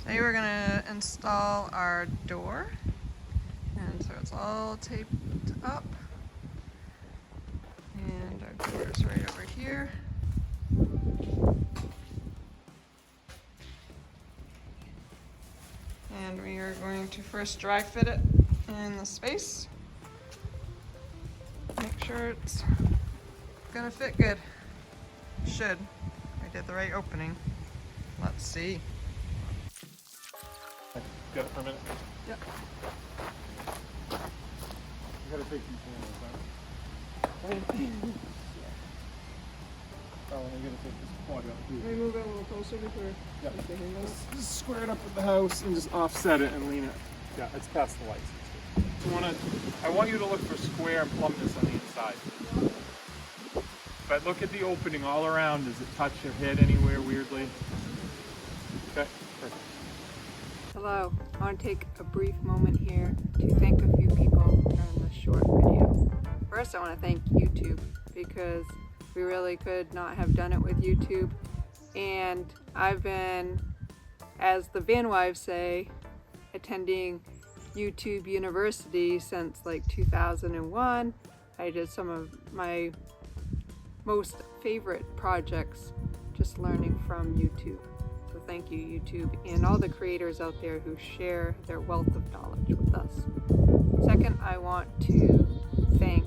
Today we're gonna install our door, and so it's all taped up, and our door is right over here. And we are going to first dry fit it in the space. Make sure it's gonna fit good. Should. I did the right opening. Let's see. Got it for a minute? Yep. You gotta take these handles out. Oh, and you gotta take this plug out too. Let me move it a little closer before Yeah. the handles. Just square it up with the house and just offset it and lean it. Yeah, it's past the lights. I want you to look for square and plumbness on the inside. But look at the opening all around. Does it touch your head anywhere weirdly? Okay, perfect. Hello, I want to take a brief moment here to thank a few people during this short video. First, I want to thank YouTube because we really could not have done it with YouTube. And I've been, as the Van Wives say, attending YouTube University since like 2001. I did some of my most favorite projects just learning from YouTube. So thank you, YouTube, and all the creators out there who share their wealth of knowledge with us. Second, I want to thank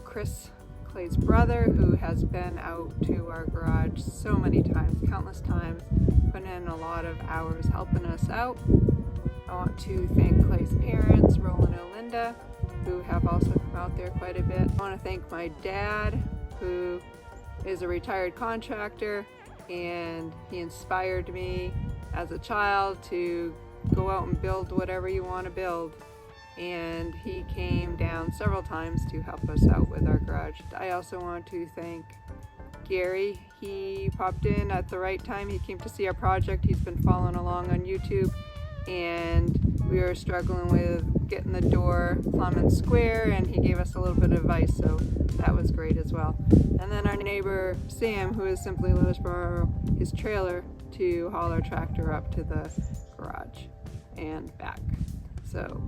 Chris, Clay's brother, who has been out to our garage so many times, countless times, putting in a lot of hours helping us out. I want to thank Clay's parents, Roland and Linda, who have also come out there quite a bit. I want to thank my dad, who is a retired contractor, and he inspired me as a child to go out and build whatever you want to build. And he came down several times to help us out with our garage. I also want to thank Gary. He popped in at the right time. He came to see our project. He's been following along on YouTube, and we were struggling with getting the door plumb and square, and he gave us a little bit of advice, so that was great as well. And then our neighbor Sam, who has simply let us borrow his trailer to haul our tractor up to the garage and back. So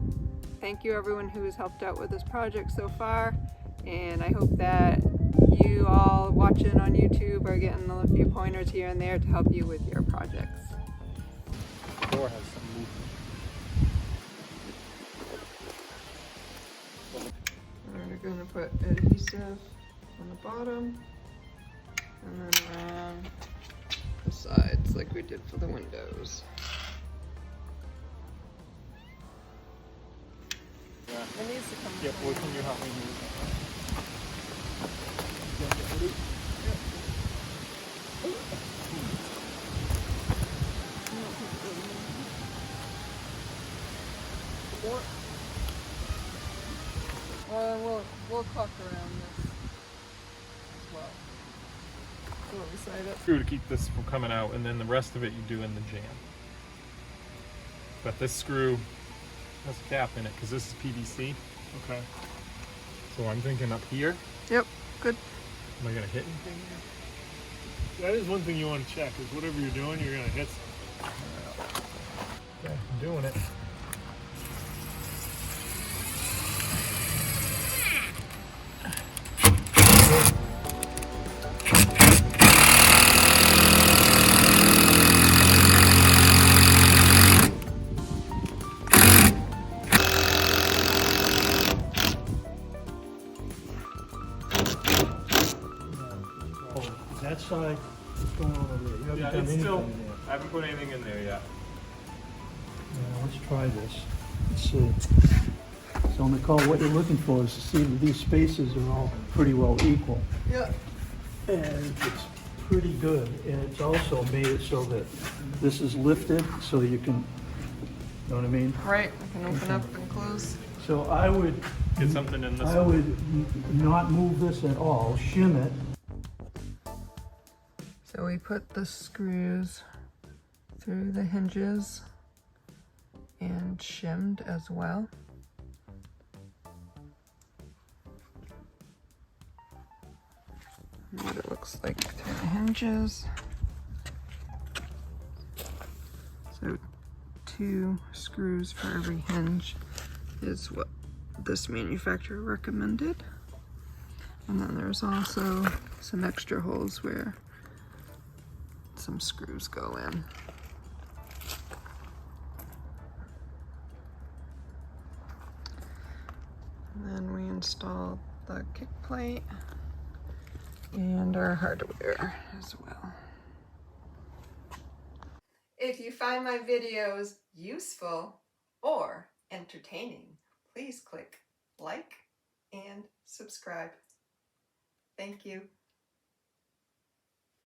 thank you everyone who has helped out with this project so far, and I hope that you all watching on YouTube are getting a few pointers here and there to help you with your projects. The door has some movement. We're going to put adhesive on the bottom and then around the sides like we did for the windows. Yeah. It needs to come Yeah, from well, can you help me move that? Well, we'll caulk around this as well. So let me side it. Screw to keep this from coming out, and then the rest of it you do in the jam. But this screw has a cap in it because this is PVC. Okay. So I'm thinking up here. Yep, good. Am I gonna hit anything here? That is one thing you want to check, is whatever you're doing, you're gonna hit something. Okay, I'm doing it. That side, what's going on over there? You haven't Yeah, done it's anything still. there. I haven't put anything in there yet. Now, let's try this. Let's see. So Nicole, what you're looking for is to see that these spaces are all pretty well equal. Yeah. And it's pretty good. And it's also made it so that this is lifted so you can, know what I mean? Right, I can open up and close. So I would, Get something in this I one. would not move this at all, shim it. So we put the screws through the hinges and shimmed as well. And what it looks like through the hinges. So 2 screws for every hinge is what this manufacturer recommended. And then there's also some extra holes where some screws go in. And then we installed the kick plate and our hardware as well. If you find my videos useful or entertaining, please click like and subscribe. Thank you.